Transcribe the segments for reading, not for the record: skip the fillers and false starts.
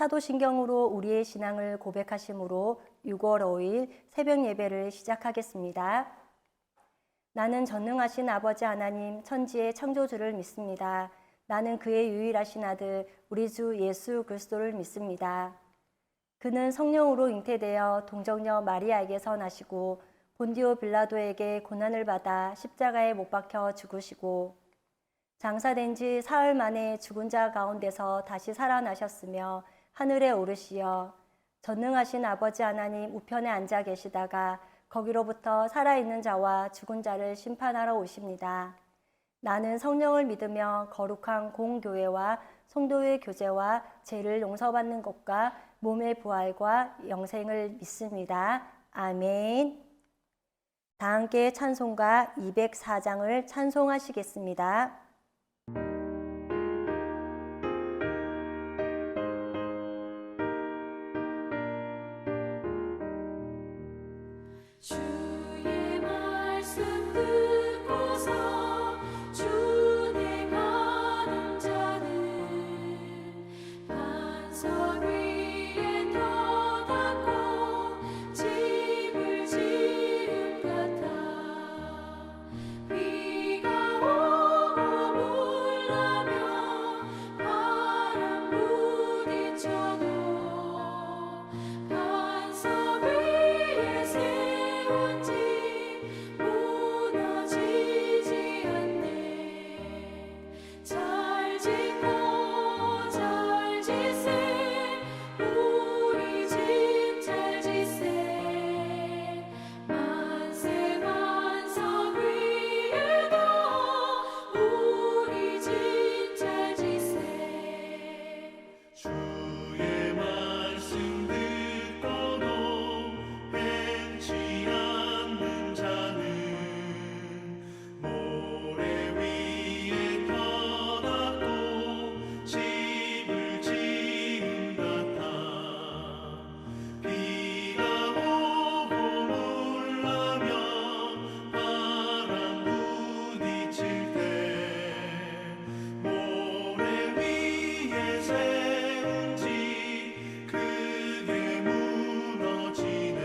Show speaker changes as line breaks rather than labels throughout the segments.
사도신경으로 우리의 신앙을 고백하심으로 6월 5일 새벽 예배를 시작하겠습니다. 나는 전능하신 아버지 하나님 천지의 창조주를 믿습니다. 나는 그의 유일하신 아들 우리 주 예수 그리스도를 믿습니다. 그는 성령으로 잉태되어 동정녀 마리아에게서 나시고 본디오 빌라도에게 고난을 받아 십자가에 못 박혀 죽으시고 장사된 지 사흘 만에 죽은 자 가운데서 다시 살아나셨으며 하늘에 오르시어 전능하신 아버지 하나님 우편에 앉아 계시다가 거기로부터 살아있는 자와 죽은 자를 심판하러 오십니다. 나는 성령을 믿으며 거룩한 공교회와 성도의 교제와 죄를 용서받는 것과 몸의 부활과 영생을 믿습니다. 아멘. 다 함께 찬송가 204장을 찬송하시겠습니다.
주의 말씀 듣고서 주내 가는 자는 반석 위에 터닫고 집을 지은 같아 비가 오고 물나며 바람 부딪혀도 반석 위에 세운 집 무너지지 않네. 잘 짓고 잘 짓세 우리 집 잘 짓세 만세 반석 위에도 우리 집 잘 짓세.
주의 말씀 듣고도 행치 않는 자는 모래 위에 터닫고 집을 지은 같아 비가 오고 물나며 바람 부딪힐 때 모래 위에 세운 집 크게 무너지네.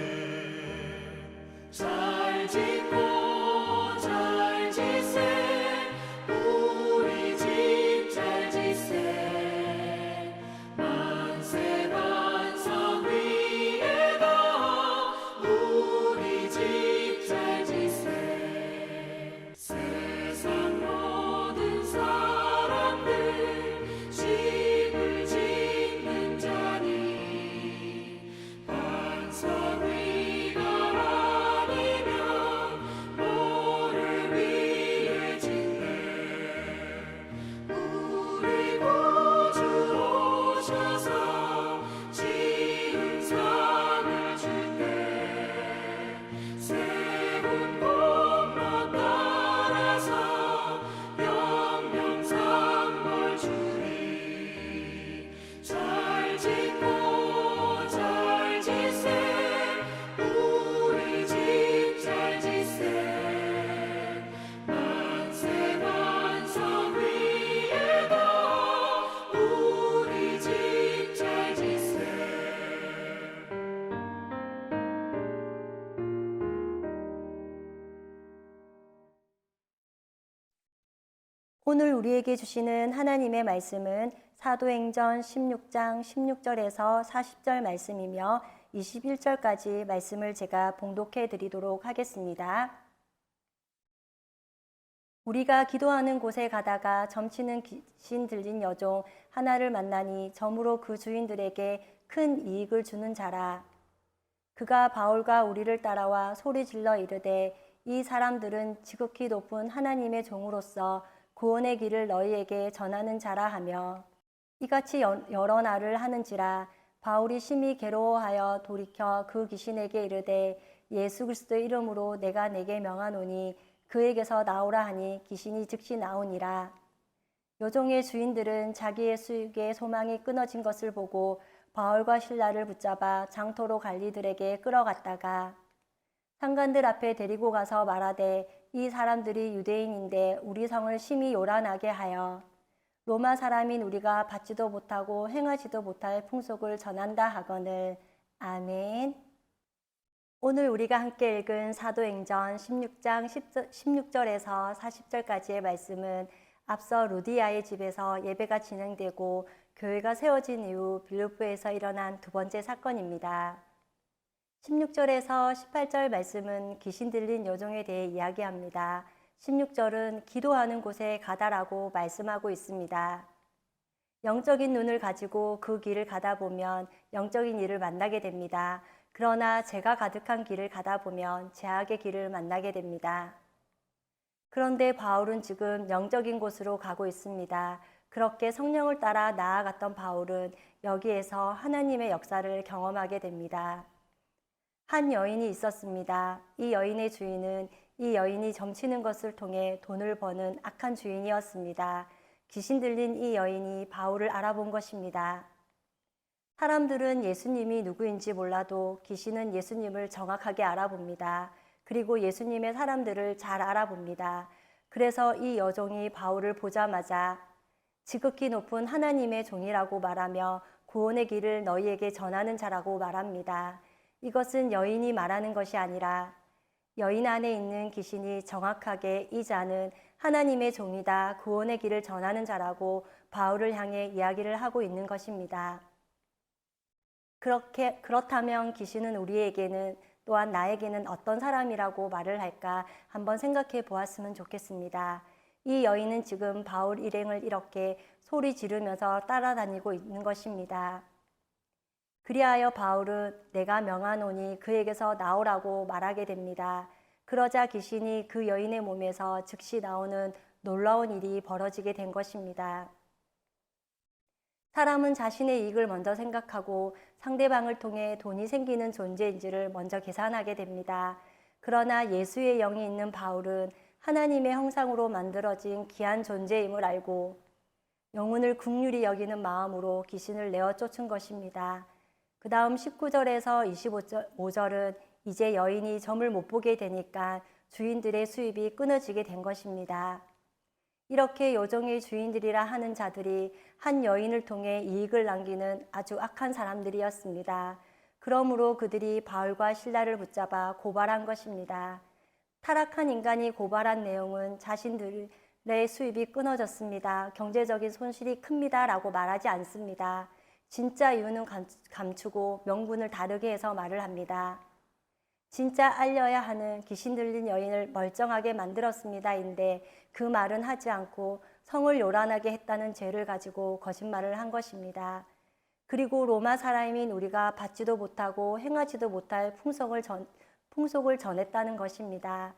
잘 짓고 잘 짓세 우리 집 잘 짓세 만세 반석 위에도 우리 집 잘 짓세. 세상 모든 사람들 집을 짓는 자니 반석 위가 아니면 모래 위에 짓네. 우리 구주 오셔서 지은 상을 줄게. 세운 공로 따라서 영영상벌 주리. 잘 짓고 잘 짓세 우리 집 잘 짓세 만세 반석 위에도 우리 집 잘 짓세.
오늘 우리에게 주시는 하나님의 말씀은 사도행전 16장 16절에서 40절 말씀이며 21절까지 말씀을 제가 봉독해 드리도록 하겠습니다. 우리가 기도하는 곳에 가다가 점치는 귀신 들린 여종 하나를 만나니 점으로 그 주인들에게 큰 이익을 주는 자라. 그가 바울과 우리를 따라와 소리질러 이르되 이 사람들은 지극히 높은 하나님의 종으로서 구원의 길을 너희에게 전하는 자라 하며 이같이 여러 날을 하는지라. 바울이 심히 괴로워하여 돌이켜 그 귀신에게 이르되 예수 그리스도의 이름으로 내가 내게 명하노니 그에게서 나오라 하니 귀신이 즉시 나오니라. 여종의 주인들은 자기의 수익의 소망이 끊어진 것을 보고 바울과 실라를 붙잡아 장토로 관리들에게 끌어갔다가 상관들 앞에 데리고 가서 말하되 이 사람들이 유대인인데 우리 성을 심히 요란하게 하여 로마 사람인 우리가 받지도 못하고 행하지도 못할 풍속을 전한다 하거늘. 아멘. 오늘 우리가 함께 읽은 사도행전 16장 16절에서 40절까지의 말씀은 앞서 루디아의 집에서 예배가 진행되고 교회가 세워진 이후 빌립보에서 일어난 두 번째 사건입니다. 16절에서 18절 말씀은 귀신 들린 여종에 대해 이야기합니다. 16절은 기도하는 곳에 가다라고 말씀하고 있습니다. 영적인 눈을 가지고 그 길을 가다 보면 영적인 일을 만나게 됩니다. 그러나 죄가 가득한 길을 가다 보면 죄악의 길을 만나게 됩니다. 그런데 바울은 지금 영적인 곳으로 가고 있습니다. 그렇게 성령을 따라 나아갔던 바울은 여기에서 하나님의 역사를 경험하게 됩니다. 한 여인이 있었습니다. 이 여인의 주인은 이 여인이 점치는 것을 통해 돈을 버는 악한 주인이었습니다. 귀신 들린 이 여인이 바울을 알아본 것입니다. 사람들은 예수님이 누구인지 몰라도 귀신은 예수님을 정확하게 알아봅니다. 그리고 예수님의 사람들을 잘 알아봅니다. 그래서 이 여종이 바울을 보자마자 지극히 높은 하나님의 종이라고 말하며 구원의 길을 너희에게 전하는 자라고 말합니다. 이것은 여인이 말하는 것이 아니라 여인 안에 있는 귀신이 정확하게 이 자는 하나님의 종이다, 구원의 길을 전하는 자라고 바울을 향해 이야기를 하고 있는 것입니다. 그렇다면 귀신은 우리에게는 또한 나에게는 어떤 사람이라고 말을 할까 한번 생각해 보았으면 좋겠습니다. 이 여인은 지금 바울 일행을 이렇게 소리 지르면서 따라다니고 있는 것입니다. 그리하여 바울은 내가 명하노니 그에게서 나오라고 말하게 됩니다. 그러자 귀신이 그 여인의 몸에서 즉시 나오는 놀라운 일이 벌어지게 된 것입니다. 사람은 자신의 이익을 먼저 생각하고 상대방을 통해 돈이 생기는 존재인지를 먼저 계산하게 됩니다. 그러나 예수의 영이 있는 바울은 하나님의 형상으로 만들어진 귀한 존재임을 알고 영혼을 긍휼히 여기는 마음으로 귀신을 내어 쫓은 것입니다. 그 다음 19절에서 25절은 이제 여인이 점을 못 보게 되니까 주인들의 수입이 끊어지게 된 것입니다. 이렇게 여종의 주인들이라 하는 자들이 한 여인을 통해 이익을 남기는 아주 악한 사람들이었습니다. 그러므로 그들이 바울과 실라를 붙잡아 고발한 것입니다. 타락한 인간이 고발한 내용은 자신들의 수입이 끊어졌습니다. 경제적인 손실이 큽니다. 라고 말하지 않습니다. 진짜 이유는 감추고 명분을 다르게 해서 말을 합니다. 진짜 알려야 하는 귀신 들린 여인을 멀쩡하게 만들었습니다인데 그 말은 하지 않고 성을 요란하게 했다는 죄를 가지고 거짓말을 한 것입니다. 그리고 로마 사람인 우리가 받지도 못하고 행하지도 못할 풍속을 전했다는 것입니다.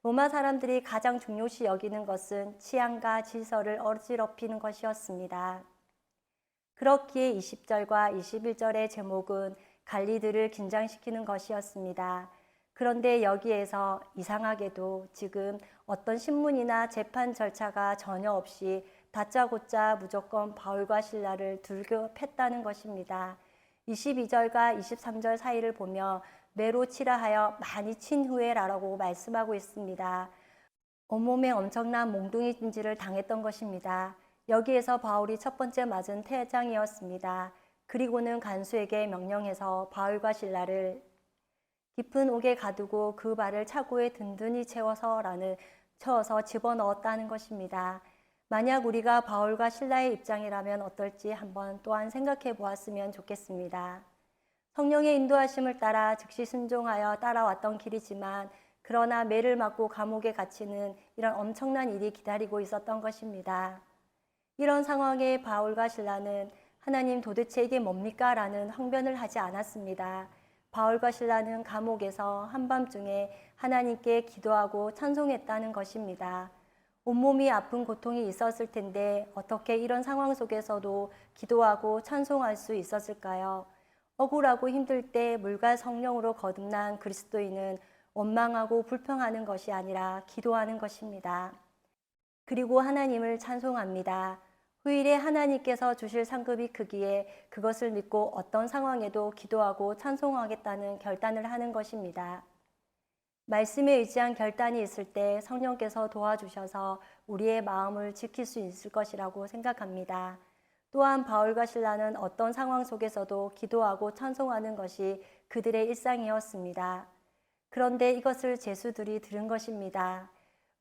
로마 사람들이 가장 중요시 여기는 것은 치안과 질서를 어지럽히는 것이었습니다. 그렇기에 20절과 21절의 제목은 관리들을 긴장시키는 것이었습니다. 그런데 여기에서 이상하게도 지금 어떤 신문이나 재판 절차가 전혀 없이 다짜고짜 무조건 바울과 실라를 둘겨 팼다는 것입니다. 22절과 23절 사이를 보며 매로 치라 하여 많이 친 후에라고 말씀하고 있습니다. 온몸에 엄청난 몽둥이 찜질을 당했던 것입니다. 여기에서 바울이 첫 번째 맞은 태장이었습니다. 그리고는 간수에게 명령해서 바울과 실라를 깊은 옥에 가두고 그 발을 차고에 든든히 채워서 집어넣었다는 것입니다. 만약 우리가 바울과 실라의 입장이라면 어떨지 한번 또한 생각해 보았으면 좋겠습니다. 성령의 인도하심을 따라 즉시 순종하여 따라왔던 길이지만 그러나 매를 맞고 감옥에 갇히는 이런 엄청난 일이 기다리고 있었던 것입니다. 이런 상황에 바울과 실라는 하나님 도대체 이게 뭡니까? 라는 항변을 하지 않았습니다. 바울과 실라는 감옥에서 한밤중에 하나님께 기도하고 찬송했다는 것입니다. 온몸이 아픈 고통이 있었을 텐데 어떻게 이런 상황 속에서도 기도하고 찬송할 수 있었을까요? 억울하고 힘들 때 물과 성령으로 거듭난 그리스도인은 원망하고 불평하는 것이 아니라 기도하는 것입니다. 그리고 하나님을 찬송합니다. 후일에 하나님께서 주실 상급이 크기에 그것을 믿고 어떤 상황에도 기도하고 찬송하겠다는 결단을 하는 것입니다. 말씀에 의지한 결단이 있을 때 성령께서 도와주셔서 우리의 마음을 지킬 수 있을 것이라고 생각합니다. 또한 바울과 실라는 어떤 상황 속에서도 기도하고 찬송하는 것이 그들의 일상이었습니다. 그런데 이것을 제수들이 들은 것입니다.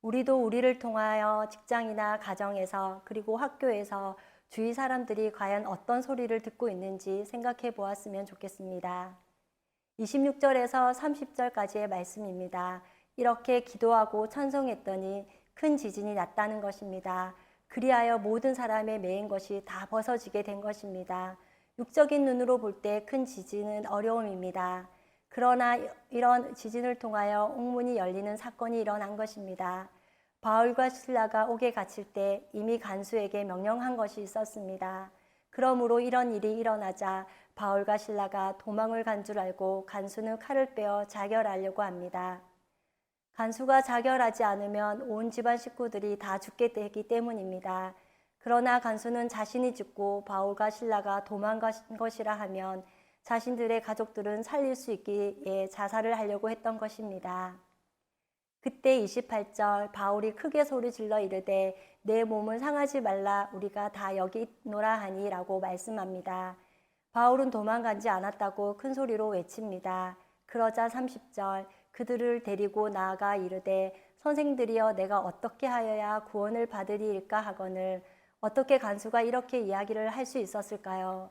우리도 우리를 통하여 직장이나 가정에서 그리고 학교에서 주위 사람들이 과연 어떤 소리를 듣고 있는지 생각해 보았으면 좋겠습니다. 26절에서 30절까지의 말씀입니다. 이렇게 기도하고 찬송했더니 큰 지진이 났다는 것입니다. 그리하여 모든 사람의 매인 것이 다 벗어지게 된 것입니다. 육적인 눈으로 볼 때 큰 지진은 어려움입니다. 그러나 이런 지진을 통하여 옥문이 열리는 사건이 일어난 것입니다. 바울과 실라가 옥에 갇힐 때 이미 간수에게 명령한 것이 있었습니다. 그러므로 이런 일이 일어나자 바울과 실라가 도망을 간 줄 알고 간수는 칼을 빼어 자결하려고 합니다. 간수가 자결하지 않으면 온 집안 식구들이 다 죽게 되기 때문입니다. 그러나 간수는 자신이 죽고 바울과 실라가 도망간 것이라 하면 자신들의 가족들은 살릴 수 있기에 자살을 하려고 했던 것입니다. 그때 28절 바울이 크게 소리질러 이르되 내 몸을 상하지 말라 우리가 다 여기 있노라 하니 라고 말씀합니다. 바울은 도망가지 않았다고 큰 소리로 외칩니다. 그러자 30절 그들을 데리고 나아가 이르되 선생들이여 내가 어떻게 하여야 구원을 받으리일까 하거늘 어떻게 간수가 이렇게 이야기를 할 수 있었을까요?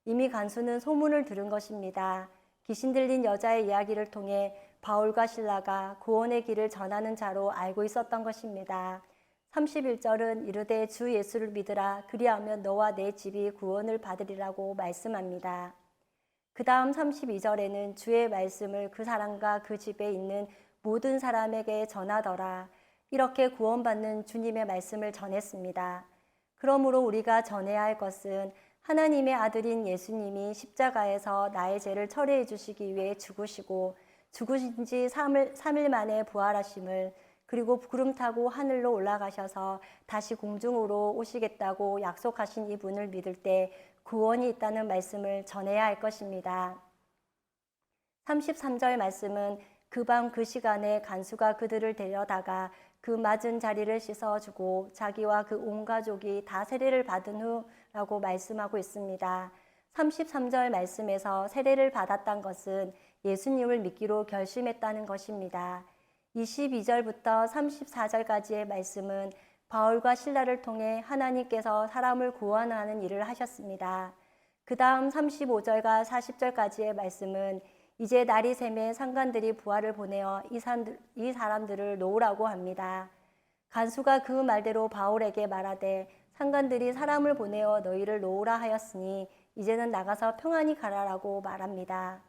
이미 간수는 소문을 들은 것입니다. 귀신 들린 여자의 이야기를 통해 바울과 실라가 구원의 길을 전하는 자로 알고 있었던 것입니다. 31절은 이르되 주 예수를 믿으라 그리하면 너와 내 집이 구원을 받으리라고 말씀합니다. 그 다음 32절에는 주의 말씀을 그 사람과 그 집에 있는 모든 사람에게 전하더라. 이렇게 구원받는 주님의 말씀을 전했습니다. 그러므로 우리가 전해야 할 것은 하나님의 아들인 예수님이 십자가에서 나의 죄를 처리해 주시기 위해 죽으시고 죽으신 지 3일 만에 부활하심을 그리고 구름 타고 하늘로 올라가셔서 다시 공중으로 오시겠다고 약속하신 이분을 믿을 때 구원이 있다는 말씀을 전해야 할 것입니다. 33절 말씀은 그 밤 그 시간에 간수가 그들을 데려다가 그 맞은 자리를 씻어주고 자기와 그 온 가족이 다 세례를 받은 후라고 말씀하고 있습니다. 33절 말씀에서 세례를 받았다는 것은 예수님을 믿기로 결심했다는 것입니다. 22절부터 34절까지의 말씀은 바울과 실라를 통해 하나님께서 사람을 구원하는 일을 하셨습니다. 그 다음 35절과 40절까지의 말씀은 이제 날이 새매 상관들이 부하를 보내어 이 사람들을 놓으라고 합니다. 간수가 그 말대로 바울에게 말하되 상관들이 사람을 보내어 너희를 놓으라 하였으니 이제는 나가서 평안히 가라라고 말합니다.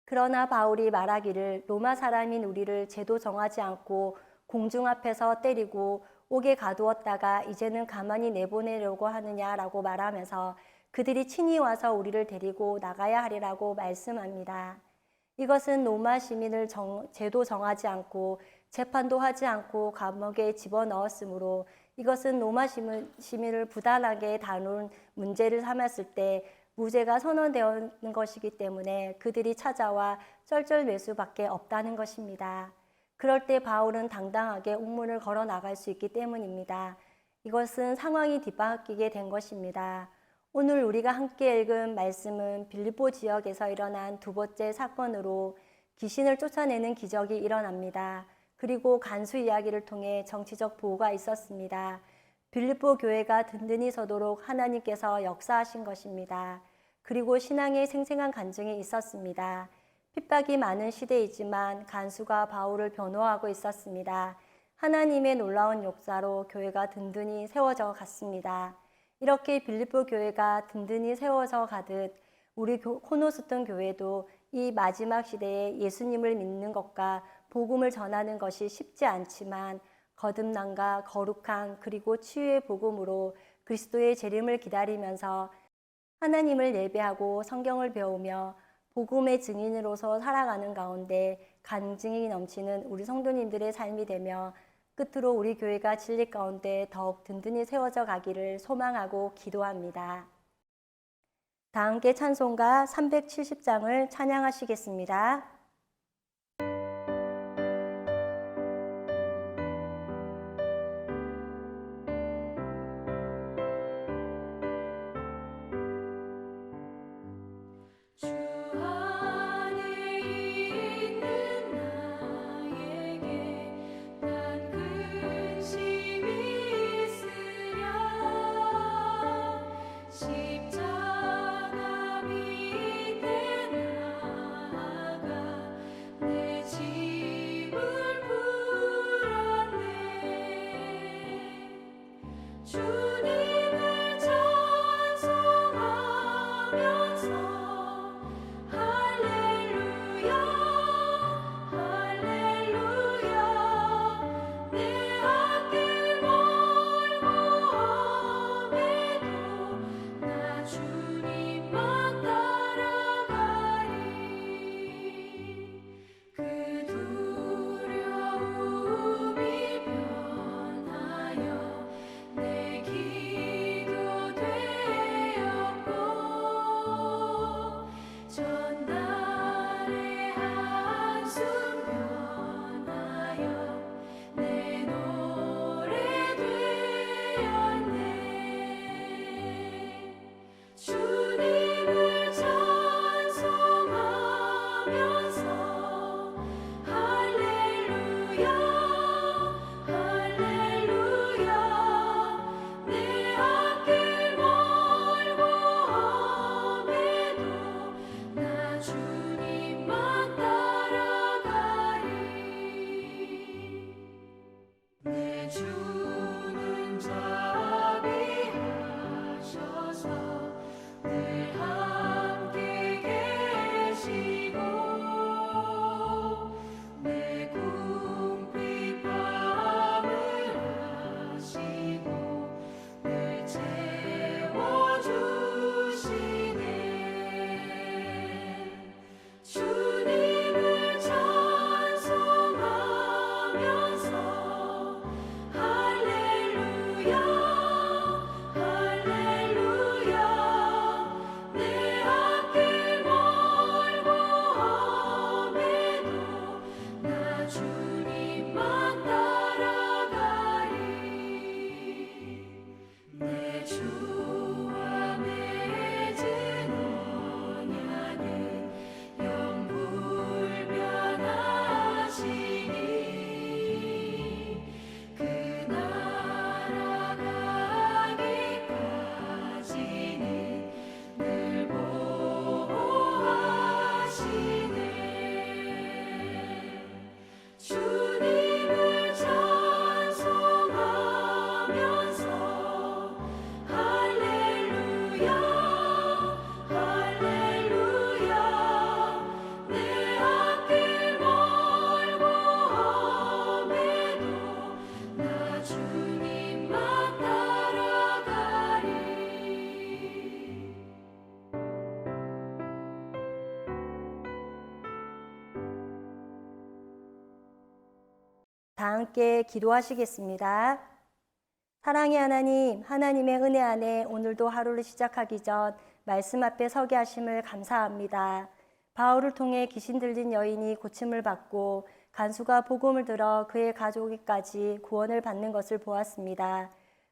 그러나 바울이 말하기를 로마 사람인 우리를 제도 정하지 않고 공중 앞에서 때리고 옥에 가두었다가 이제는 가만히 내보내려고 하느냐라고 말하면서 그들이 친히 와서 우리를 데리고 나가야 하리라고 말씀합니다. 이것은 로마 시민을 제도 정하지 않고 재판도 하지 않고 감옥에 집어넣었으므로 이것은 로마 시민을 부당하게 다룬 문제를 삼았을 때 무죄가 선언되는 것이기 때문에 그들이 찾아와 쩔쩔매수밖에 없다는 것입니다. 그럴 때 바울은 당당하게 옥문을 걸어 나갈 수 있기 때문입니다. 이것은 상황이 뒤바뀌게 된 것입니다. 오늘 우리가 함께 읽은 말씀은 빌립보 지역에서 일어난 두 번째 사건으로 귀신을 쫓아내는 기적이 일어납니다. 그리고 간수 이야기를 통해 정치적 보호가 있었습니다. 빌립보 교회가 든든히 서도록 하나님께서 역사하신 것입니다. 그리고 신앙의 생생한 간증이 있었습니다. 핍박이 많은 시대이지만 간수가 바울을 변호하고 있었습니다. 하나님의 놀라운 역사로 교회가 든든히 세워져 갔습니다. 이렇게 빌립보 교회가 든든히 세워져 가듯 우리 코노스톤 교회도 이 마지막 시대에 예수님을 믿는 것과 복음을 전하는 것이 쉽지 않지만 거듭남과 거룩한 그리고 치유의 복음으로 그리스도의 재림을 기다리면서 하나님을 예배하고 성경을 배우며 복음의 증인으로서 살아가는 가운데 간증이 넘치는 우리 성도님들의 삶이 되며 끝으로 우리 교회가 진리 가운데 더욱 든든히 세워져 가기를 소망하고 기도합니다. 다 함께 찬송가 370장을 찬양하시겠습니다. 다 함께 기도하시겠습니다. 사랑의 하나님, 하나님의 은혜 안에 오늘도 하루를 시작하기 전 말씀 앞에 서게 하심을 감사합니다. 바울을 통해 귀신 들린 여인이 고침을 받고 간수가 복음을 들어 그의 가족에까지 구원을 받는 것을 보았습니다.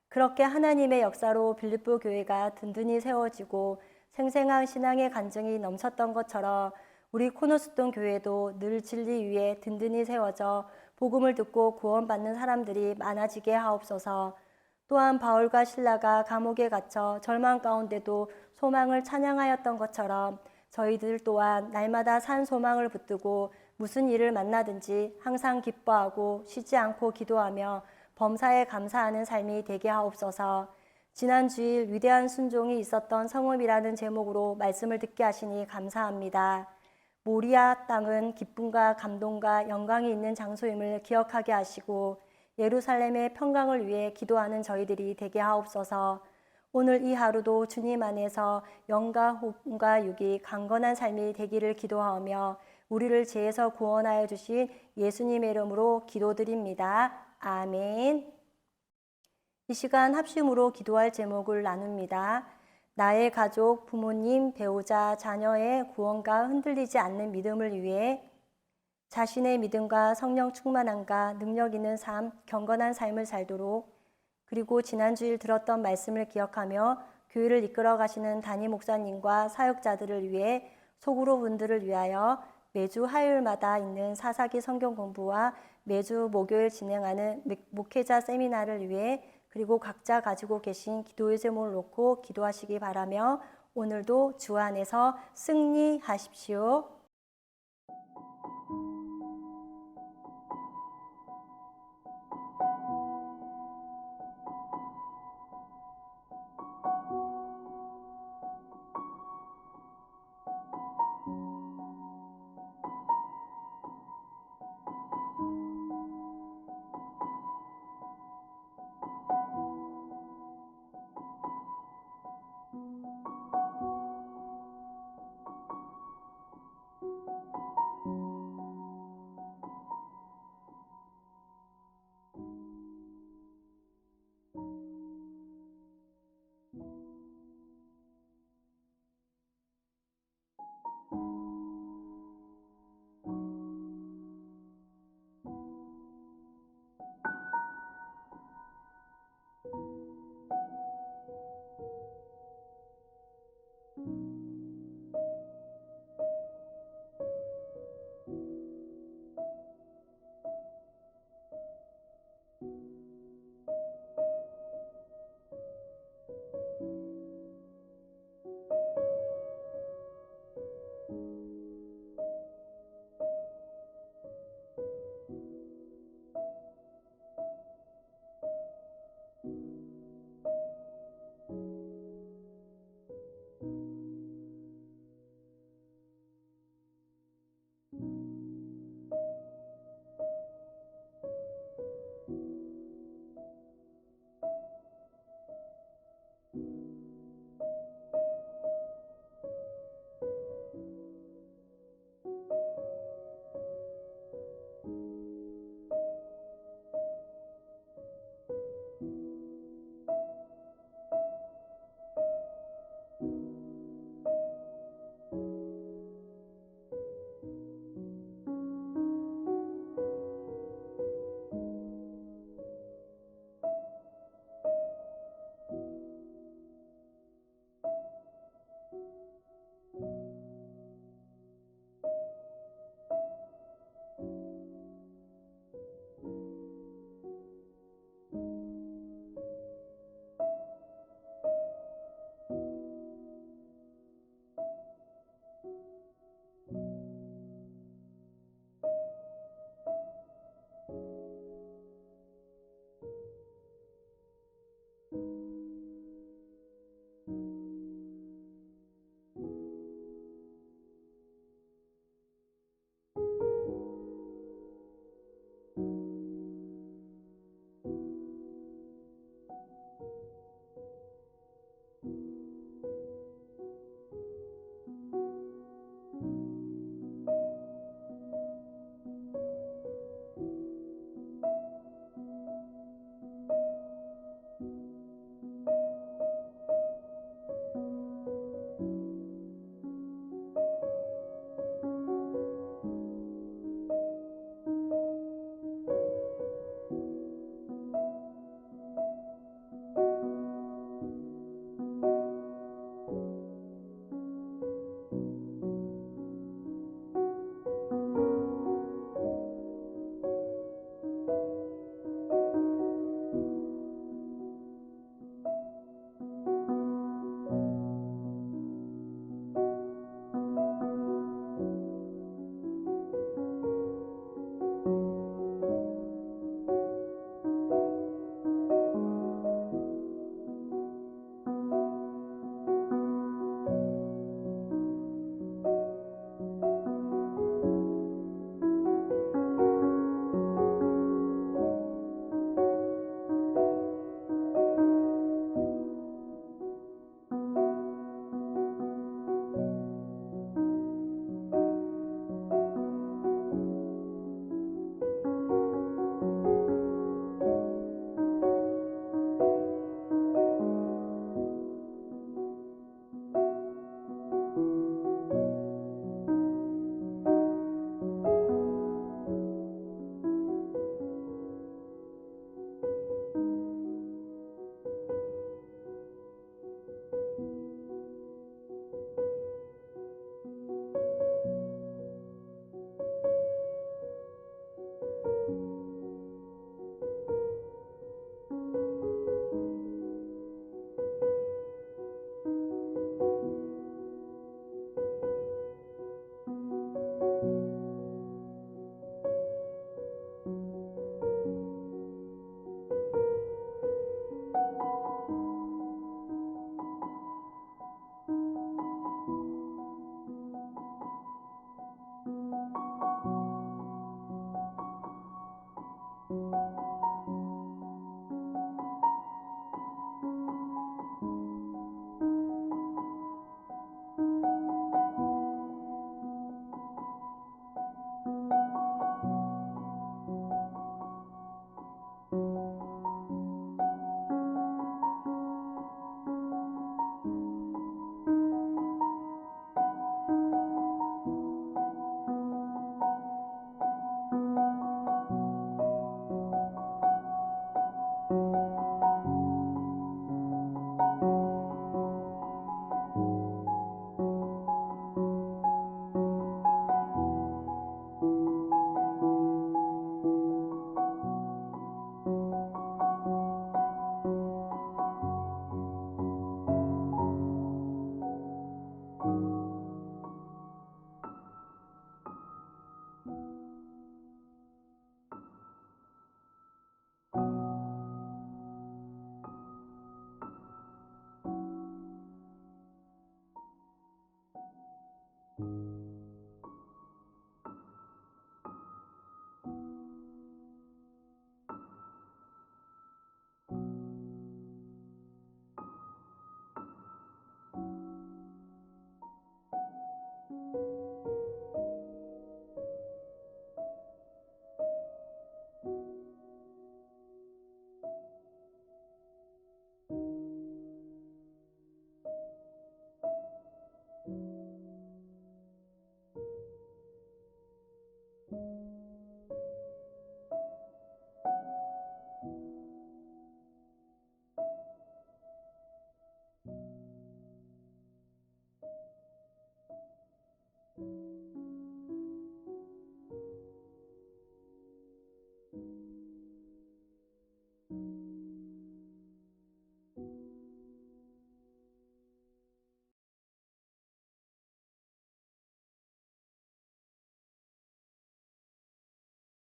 그렇게 하나님의 역사로 빌립보 교회가 든든히 세워지고 생생한 신앙의 간증이 넘쳤던 것처럼 우리 코너스톤 교회도 늘 진리 위에 든든히 세워져 복음을 듣고 구원받는 사람들이 많아지게 하옵소서. 또한 바울과 실라가 감옥에 갇혀 절망 가운데도 소망을 찬양하였던 것처럼 저희들 또한 날마다 산 소망을 붙들고 무슨 일을 만나든지 항상 기뻐하고 쉬지 않고 기도하며 범사에 감사하는 삶이 되게 하옵소서. 지난 주일 위대한 순종이 있었던 성읍이라는 제목으로 말씀을 듣게 하시니 감사합니다. 모리아 땅은 기쁨과 감동과 영광이 있는 장소임을 기억하게 하시고 예루살렘의 평강을 위해 기도하는 저희들이 되게 하옵소서. 오늘 이 하루도 주님 안에서 영과 혼과 육이 강건한 삶이 되기를 기도하며 우리를 죄에서 구원하여 주신 예수님의 이름으로 기도드립니다. 아멘. 이 시간 합심으로 기도할 제목을 나눕니다. 나의 가족, 부모님, 배우자, 자녀의 구원과 흔들리지 않는 믿음을 위해 자신의 믿음과 성령 충만함과 능력 있는 삶, 경건한 삶을 살도록, 그리고 지난 주일 들었던 말씀을 기억하며 교회를 이끌어 가시는 담임 목사님과 사역자들을 위해 소그룹 분들을 위하여 매주 화요일마다 있는 사사기 성경 공부와 매주 목요일 진행하는 목회자 세미나를 위해 그리고 각자 가지고 계신 기도의 제목을 놓고 기도하시기 바라며 오늘도 주 안에서 승리하십시오.